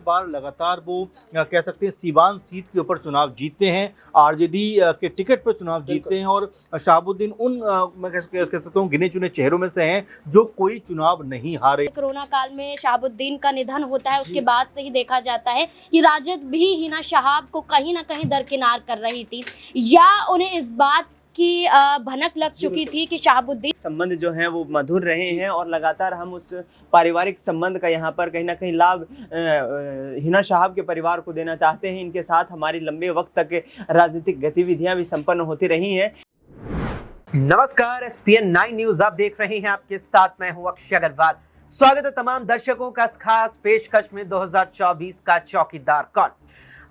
बार लगातार वो कह सकते हैं सीवान सीट के ऊपर चुनाव जीतते हैं, आरजेडी के टिकट पर चुनाव जीतते हैं और शहाबुद्दीन उन मैं कह सकता हूँ गिने चुने चेहरों में से हैं जो कोई चुनाव नहीं हारे। कोरोना काल में शहाबुद्दीन का निधन होता है, उसके बाद से ही देखा जाता है कि राजद भी हिना शहाब को कहीं ना कहीं दरकिनार कर रही थी, या उन्हें इस बात की भनक लग चुकी थी कि शहाबुद्दीन संबंध जो हैं वो मधुर रहे हैं और लगातार हम उस पारिवारिक संबंध का यहाँ पर कहीं ना कहीं लाभ हिना शहाब के परिवार को देना चाहते हैं। इनके साथ हमारी लंबे वक्त तक राजनीतिक गतिविधियां भी संपन्न होती रही हैं। नमस्कार, SPN 9 न्यूज आप देख रहे हैं, आपके साथ मैं हूं अक्षय अग्रवाल। स्वागत है तमाम दर्शकों का इस खास पेशकश में 2024 का चौकीदार कौन।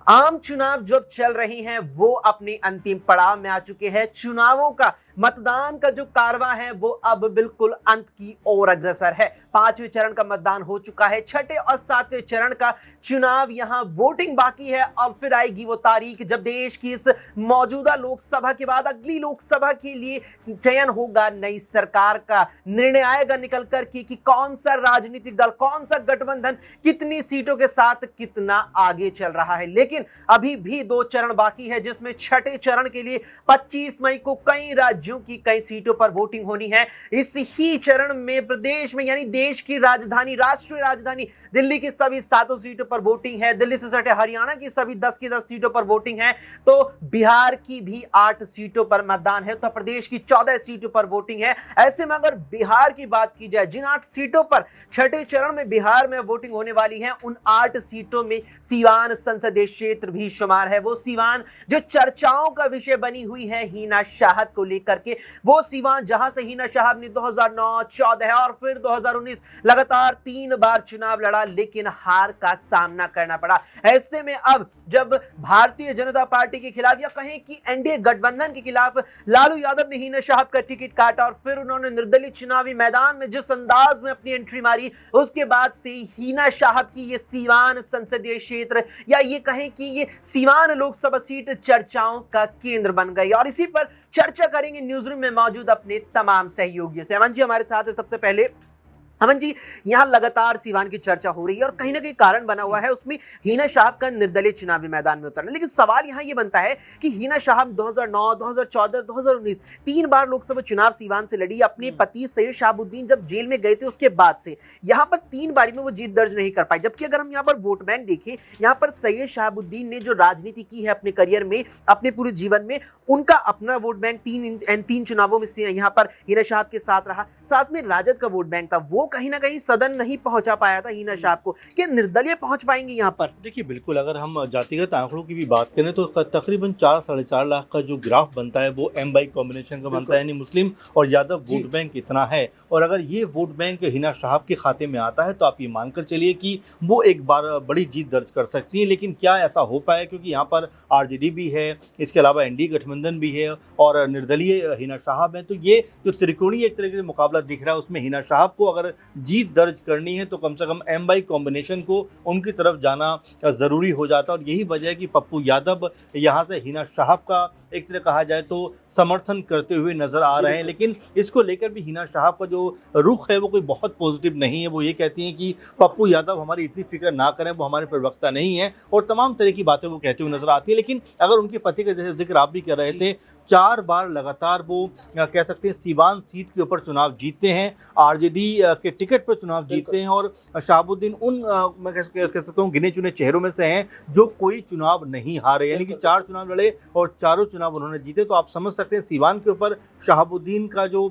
आम चुनाव जो चल रही हैं वो अपनी अंतिम पड़ाव में आ चुके हैं। चुनावों का मतदान का जो कारवां है वो अब बिल्कुल अंत की ओर अग्रसर है। 5वें चरण का मतदान हो चुका है, 6ठे और 7वें चरण का चुनाव यहां वोटिंग बाकी है। अब फिर आएगी वो तारीख जब देश की इस मौजूदा लोकसभा के बाद अगली लोकसभा के लिए चयन होगा, नई सरकार का निर्णय आएगा निकल कर कि कौन सा राजनीतिक दल, कौन सा गठबंधन कितनी सीटों के साथ कितना आगे चल रहा है। लेकिन अभी भी 2 चरण बाकी है, जिसमें 6ठे चरण के लिए 25 मई को कई राज्यों की कई सीटों पर वोटिंग होनी है। इस ही चरण में प्रदेश में यानी देश की राजधानी, राष्ट्रीय राजधानी दिल्ली की सभी 7 सीटों पर वोटिंग है। दिल्ली से सटे हरियाणा की सभी 10 की 10 सीटों पर वोटिंग है। तो बिहार की भी 8 सीटों पर मतदान है। उत्तर प्रदेश की 14 सीटों पर वोटिंग है। ऐसे में अगर बिहार की बात की जाए, जिन 8 सीटों पर 6ठे चरण में बिहार में वोटिंग होने वाली है, उन 8 सीटों में सीवान संसदीय क्षेत्र भी शुमार है। वो सीवान जो चर्चाओं का विषय बनी हुई है हिना शहाब को लेकर के, वो सीवान जहां से हिना शहाब ने 2009, 14 और फिर 2019 लगातार 3 बार चुनाव लड़ा, लेकिन हार का सामना करना पड़ा। ऐसे में अब जब भारतीय जनता पार्टी के खिलाफ या कहें कि एनडीए गठबंधन के खिलाफ लालू यादव ने हिना शहाब का टिकट काटा और फिर उन्होंने निर्दलीय चुनावी मैदान में जिस अंदाज में अपनी एंट्री मारी, उसके बाद से हिना शहाब की ये सीवान संसदीय क्षेत्र या ये कहें कि ये सीवान लोकसभा सीट चर्चाओं का केंद्र बन गई। और इसी पर चर्चा करेंगे न्यूज रूम में मौजूद अपने तमाम सहयोगियों से। अमन जी हमारे साथ है। सबसे पहले अमन जी, यहां लगातार सीवान की चर्चा हो रही है और कहीं ना कहीं कारण बना हुआ है उसमें हिना शहाब का निर्दलीय चुनावी मैदान में उतरना। लेकिन सवाल यहां यह बनता है कि हिना शहाब 2009, 2014, 2019 3 बार लोकसभा चुनाव सीवान से लड़ी। अपने पति सैयद शहाबुद्दीन जब जेल में गए थे उसके बाद से यहां पर 3 बारी में वो जीत दर्ज नहीं कर पाई। जबकि अगर हम यहां पर वोट बैंक देखें, यहां पर सैयद शहाबुद्दीन ने जो राजनीति की है अपने करियर में, अपने पूरे जीवन में, उनका अपना वोट बैंक 3 चुनावों में से यहां पर हिना शहाब के साथ रहा। साथ में राजद का वोट बैंक था, वो कहीं ना कहीं सदन नहीं पहुंचा पाया था हिना शहाब को। क्या निर्दलीय पहुंच पाएंगे यहां पर? देखिए बिल्कुल, अगर हम जातिगत आंकड़ों की भी बात करें तो तकरीबन 4 साढ़े 4 लाख का जो ग्राफ बनता है वो M by कॉम्बिनेशन का बनता है, यानी मुस्लिम और यादव वोट बैंक इतना है। और अगर ये वोट बैंक हिना शहाब के खाते में आता है तो आप ये मानकर चलिए कि वो एक बार बड़ी जीत दर्ज कर सकती है। लेकिन क्या ऐसा हो पाया, क्योंकि यहाँ पर आरजेडी भी है, इसके अलावा एनडीए गठबंधन भी है और निर्दलीय हिना शहाब है। तो ये जो त्रिकोणीय एक तरीके से मुकाबला दिख रहा है, उसमें हिना शहाब को अगर जीत दर्ज करनी है तो कम से कम M by कॉम्बिनेशन को उनकी तरफ जाना ज़रूरी हो जाता है। और यही वजह है कि पप्पू यादव यहाँ से हिना शहाब का एक तरह कहा जाए तो समर्थन करते हुए नजर आ रहे हैं। लेकिन इसको लेकर भी हिना शहाब का जो रुख है वो कोई बहुत पॉजिटिव नहीं है। वो ये कहती हैं कि पप्पू यादव हमारी इतनी फिक्र ना करें, वो हमारे प्रवक्ता नहीं है, और तमाम तरह की बातें वो कहते हुए नजर आती है। लेकिन अगर उनके पति का जैसे जिक्र आप भी कर रहे थे, 4 बार लगातार वो कह सकते हैं सीवान सीट के ऊपर चुनाव जीतते हैं, आरजेडी के टिकट पर चुनाव जीतते हैं और शहाबुद्दीन उन मैं कह सकता हूँ गिने चुने चेहरों में से हैं जो कोई चुनाव नहीं हारे, यानी कि 4 चुनाव लड़े और चारों चुनाव उन्होंने जीते। तो आप समझ सकते हैं सीवान के ऊपर शहाबुद्दीन का जो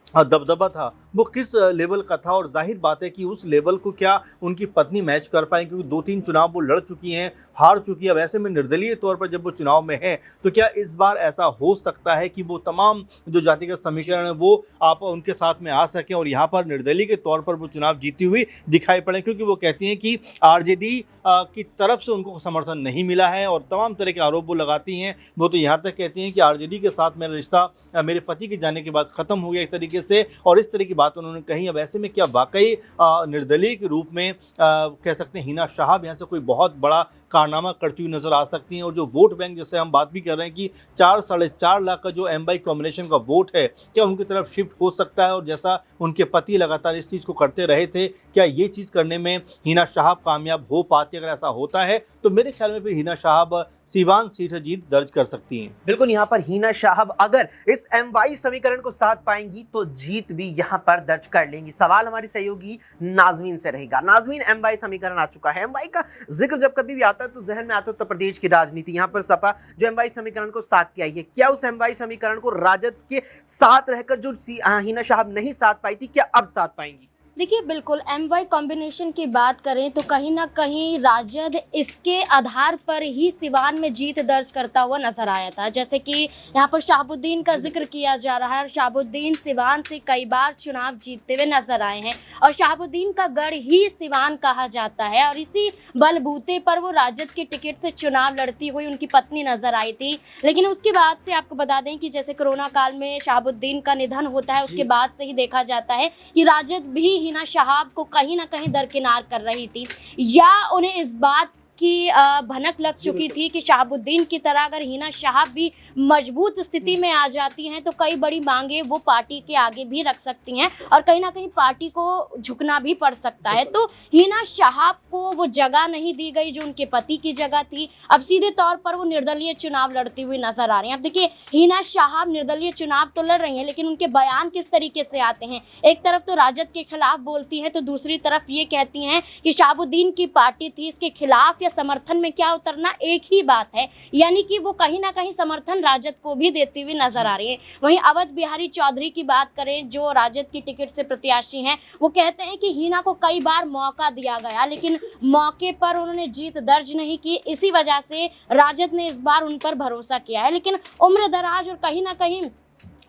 दबदबा था वो किस लेवल का था। और जाहिर बात है कि उस लेवल को क्या उनकी पत्नी मैच कर पाएंगी, क्योंकि 2-3 चुनाव वो लड़ चुकी हैं, हार चुकी है। अब ऐसे में निर्दलीय तौर पर जब वो चुनाव में है तो क्या इस बार ऐसा हो सकता है कि वो तमाम जो जातिगत समीकरण है वो आप उनके साथ में आ सकें और यहाँ पर निर्दलीय के तौर पर वो चुनाव जीती हुई दिखाई पड़े, क्योंकि वो कहती हैं कि आरजेडी की तरफ से उनको समर्थन नहीं मिला है और तमाम तरह के आरोप वो लगाती हैं। वो तो यहाँ तक कहती हैं कि आरजेडी के साथ मेरा रिश्ता मेरे पति के जाने के बाद ख़त्म हो गया एक तरीके से, और इस तरह की बात उन्होंने कही। अब ऐसे में क्या वाकई निर्दलीय के रूप में कह सकते हैं हिना शहाब यहाँ से कोई बहुत बड़ा कारनामा करती हुई नजर आ सकती हैं? और जो वोट बैंक जैसे हम बात भी कर रहे हैं कि 4-4.5 लाख का जो एम बाई कॉम्बिनेशन का वोट है, क्या उनकी तरफ शिफ्ट हो सकता है? और जैसा उनके पति लगातार इस चीज़ को करते रहे थे, क्या ये चीज़ करने में हिना शहाब कामयाब हो पाती? अगर ऐसा होता है तो मेरे ख्याल में भी हिना शहाब सीवान सीट से जीत दर्ज कर सकती हैं। बिल्कुल, यहाँ पर हिना शहाब अगर इस MY समीकरण को साथ पाएंगी तो जीत भी यहाँ पर दर्ज कर लेंगी। सवाल हमारी सहयोगी नाजमीन से रहेगा। नाजमीन, MY समीकरण आ चुका है। MY का जिक्र जब कभी भी आता है तो जहन में आता है उत्तर प्रदेश की राजनीति। यहाँ पर सपा जो MY समीकरण को साथ की आई है, क्या उस MY समीकरण को राजद के साथ रहकर जो हिना शहाब नहीं साथ पाई थी, क्या अब साथ पाएंगी? देखिए, बिल्कुल MY कॉम्बिनेशन की बात करें तो कहीं ना कहीं राजद इसके आधार पर ही सिवान में जीत दर्ज करता हुआ नजर आया था। जैसे कि यहाँ पर शहाबुद्दीन का जिक्र किया जा रहा है और शहाबुद्दीन सिवान से कई बार चुनाव जीतते हुए नजर आए हैं और शहाबुद्दीन का गढ़ ही सिवान कहा जाता है और इसी बलबूते पर वो राजद के टिकट से चुनाव लड़ती हुई उनकी पत्नी नजर आई थी। लेकिन उसके बाद से आपको बता दें कि जैसे कोरोना काल में शहाबुद्दीन का निधन होता है, उसके बाद से ही देखा जाता है कि राजद भी हिना शहाब को कहीं ना कहीं दरकिनार कर रही थी या उन्हें इस बात की भनक लग चुकी थी कि शहाबुद्दीन की तरह अगर हिना शहाब भी मजबूत स्थिति में आ जाती हैं तो कई बड़ी मांगे वो पार्टी के आगे भी रख सकती हैं और कहीं ना कहीं पार्टी को झुकना भी पड़ सकता है। तो हिना शहाब को वो जगह नहीं दी गई जो उनके पति की जगह थी। अब सीधे तौर पर वो निर्दलीय चुनाव लड़ती हुई नजर आ रही हैं। अब देखिए, हिना शहाब निर्दलीय चुनाव तो लड़ रही हैं, लेकिन उनके बयान किस तरीके से आते हैं, एक तरफ तो राजद के खिलाफ बोलती हैं तो दूसरी तरफ ये कहती हैं कि शहाबुद्दीन की पार्टी थी, इसके खिलाफ समर्थन में क्या उतरना एक ही बात है, यानी कि वो कहीं ना कहीं समर्थन राजद को भी देती हुई नजर आ रही है। वहीं अवध बिहारी चौधरी की बात करें जो राजद की टिकट से प्रत्याशी हैं, वो कहते हैं कि हिना को कई बार मौका दिया गया लेकिन मौके पर उन्होंने जीत दर्ज नहीं की, इसी वजह से राजद ने इस बार उन पर भरोसा किया है। लेकिन उम्र दराज और कहीं ना कहीं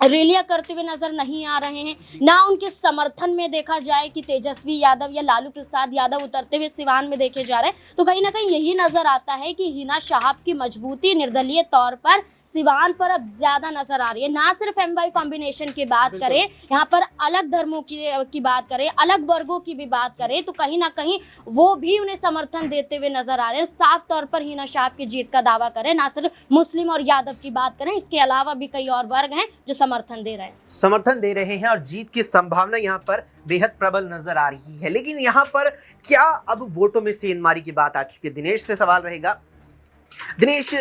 रैलियां करते हुए नजर नहीं आ रहे हैं, ना उनके समर्थन में देखा जाए कि तेजस्वी यादव या लालू प्रसाद यादव उतरते हुए सिवान में देखे जा रहे हैं। तो कहीं ना कहीं यही नजर आता है कि हिना शहाब की मजबूती निर्दलीय तौर पर सिवान पर अब ज्यादा नजर आ रही है। ना सिर्फ MY कॉम्बिनेशन की बात करें, यहाँ पर अलग धर्मों की बात करें, अलग वर्गों की भी बात करें तो कहीं ना कहीं वो भी उन्हें समर्थन देते हुए नजर आ रहे हैं। साफ तौर पर हिना शहाब की जीत का दावा करें, ना सिर्फ मुस्लिम और यादव की बात करें, इसके अलावा भी कई और वर्ग हैं जो समर्थन दे रहे हैं और जीत की संभावना यहाँ पर बेहद प्रबल नजर आ रही है। लेकिन यहाँ पर क्या अब वोटों में सेंधमारी की बात आ चुकी है? दिनेश से सवाल रहेगा। दिनेश,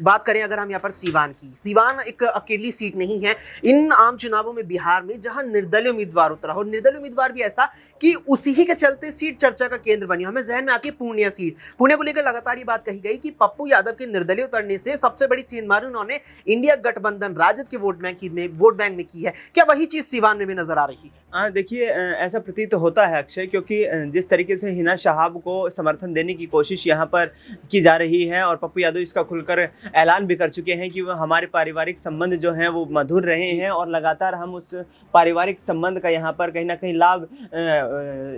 बात करें अगर हम यहाँ पर सीवान की, सीवान एक अकेली सीट नहीं है इन आम चुनावों में बिहार में जहां निर्दलीय उम्मीदवार उतरा और निर्दलीय उम्मीदवार भी ऐसा कि उसी ही के चलते सीट चर्चा का केंद्र बनी। हमें जहन में आती है पूर्णिया सीट। पुणे को लेकर लगातार ये बात कही गई कि पप्पू यादव के निर्दलीय उतरने से सबसे बड़ी सेंधमारी उन्होंने इंडिया गठबंधन राजद के वोट बैंक में की है। क्या वही चीज सीवान में भी नजर आ रही है? देखिए, ऐसा प्रतीत होता है अक्षय, क्योंकि जिस तरीके से हिना शहाब को समर्थन देने की कोशिश यहाँ पर की जा रही है और पप्पू यादव इसका खुलकर ऐलान भी कर चुके हैं कि वो हमारे पारिवारिक संबंध जो हैं वो मधुर रहे हैं और लगातार हम उस पारिवारिक संबंध का यहाँ पर कहीं ना कहीं लाभ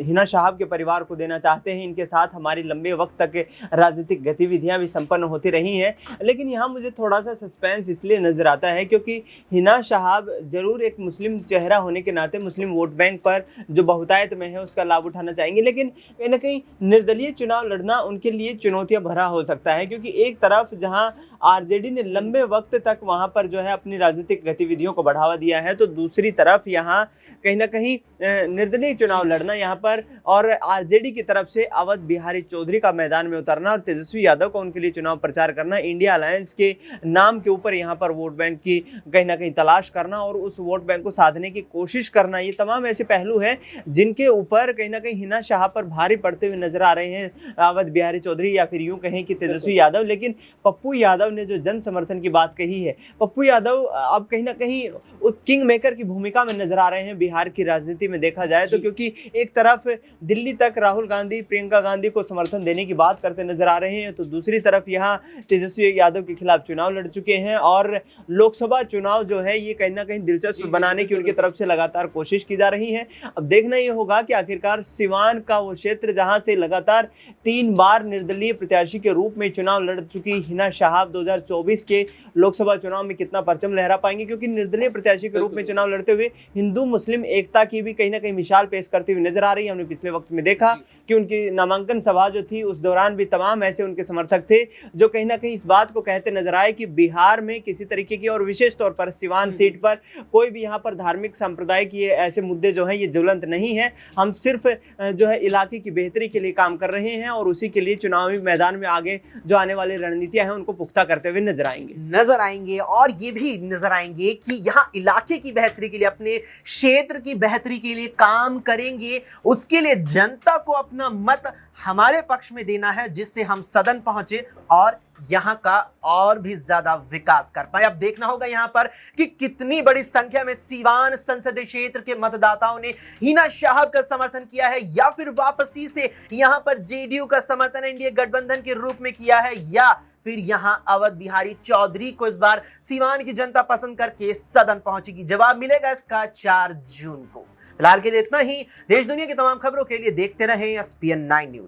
हिना शहाब के परिवार को देना चाहते हैं। इनके साथ हमारी लंबे वक्त तक राजनीतिक गतिविधियाँ भी संपन्न होती रही हैं। लेकिन यहाँ मुझे थोड़ा सा सस्पेंस इसलिए नज़र आता है क्योंकि हिना शहाब जरूर एक मुस्लिम चेहरा होने के नाते मुस्लिम वोट बैंक पर जो बहुतायत में है उसका लाभ उठाना चाहेंगे, लेकिन कहीं ना कहीं निर्दलीय चुनाव लड़ना उनके लिए चुनौतियां भरा हो सकता है। क्योंकि एक तरफ जहां आरजेडी ने लंबे वक्त तक वहां पर जो है अपनी राजनीतिक गतिविधियों को बढ़ावा दिया है, तो दूसरी तरफ यहां कहीं ना कहीं निर्दलीय चुनाव लड़ना यहाँ पर और आरजेडी की तरफ से अवध बिहारी चौधरी का मैदान में उतरना और तेजस्वी यादव का उनके लिए चुनाव प्रचार करना, इंडिया अलायंस के नाम के ऊपर यहाँ पर वोट बैंक की कहीं ना कहीं तलाश करना और उस वोट बैंक को साधने की कोशिश करना, ये तमाम ऐसे पहलू हैं जिनके ऊपर कहीं ना कहीं हिना शहाब पर भारी पड़ते हुए नजर आ रहे हैं अवध बिहारी चौधरी या फिर यूं कहें कि तेजस्वी यादव। लेकिन पप्पू यादव ने जो जन समर्थन की बात कही है, पप्पू यादव अब कहीं ना कहीं किंग मेकर की भूमिका में नजर आ रहे हैं बिहार की राजनीति में देखा जाए तो, क्योंकि एक तरफ दिल्ली तक राहुल गांधी प्रियंका गांधी को समर्थन देने की बात करते नजर आ रहे हैं, तो दूसरी तरफ यहाँ तेजस्वी यादव के खिलाफ चुनाव लड़ चुके हैं और लोकसभा चुनाव जो है ये कहीं ना कहीं दिलचस्प बनाने की उनकी तरफ से लगातार कोशिश की की जा रही हैं। अब देखना ये होगा कि आखिरकार सिवान का वो क्षेत्र जहां से लगातार 3 बार निर्दलीय प्रत्याशी के रूप में चुनाव लड़ चुकी हिना शहाब 2024 के लोकसभा चुनाव में कितना परचम लहरा पाएंगे, क्योंकि निर्दलीय प्रत्याशी के रूप में चुनाव लड़ते हुए हिंदू मुस्लिम एकता की भी कहीं ना कहीं मिसाल पेश करती हुई नजर आ रही है। हमने पिछले वक्त में देखा कि उनकी नामांकन सभा जो थी उस दौरान भी तमाम ऐसे उनके समर्थक थे जो कहीं ना कहीं इस बात को कहते नजर आए कि बिहार में किसी तरीके की, और विशेष तौर पर सिवान सीट पर कोई भी यहाँ पर धार्मिक सांप्रदायिक ये ऐसे मुद्दे जो हैं ये ज्वलंत नहीं है। हम सिर्फ जो है इलाके की बेहतरी के लिए काम कर रहे हैं और उसी के लिए चुनावी मैदान में आगे जो आने वाली रणनीतियां हैं उनको पुख्ता करते हुए नजर आएंगे और ये भी नजर आएंगे कि यहाँ इलाके की बेहतरी के लिए, अपने क्षेत्र की बेहतरी के लिए काम करेंगे। उसके लिए जनता को अपना मत हमारे पक्ष में देना है, जिससे हम सदन पहुंचे और यहाँ का और भी ज्यादा विकास कर पाए। अब देखना होगा यहाँ पर कि कितनी बड़ी संख्या में सीवान संसदीय क्षेत्र के मतदाताओं ने हिना शहाब का समर्थन किया है, या फिर वापसी से यहाँ पर जेडीयू का समर्थन एनडीए गठबंधन के रूप में किया है, या फिर यहाँ अवध बिहारी चौधरी को इस बार सीवान की जनता पसंद करके सदन पहुंचेगी। जवाब मिलेगा इसका 4 जून को। फिलहाल के लिए इतना ही। देश दुनिया की तमाम खबरों के लिए देखते रहें SPN 9 न्यूज।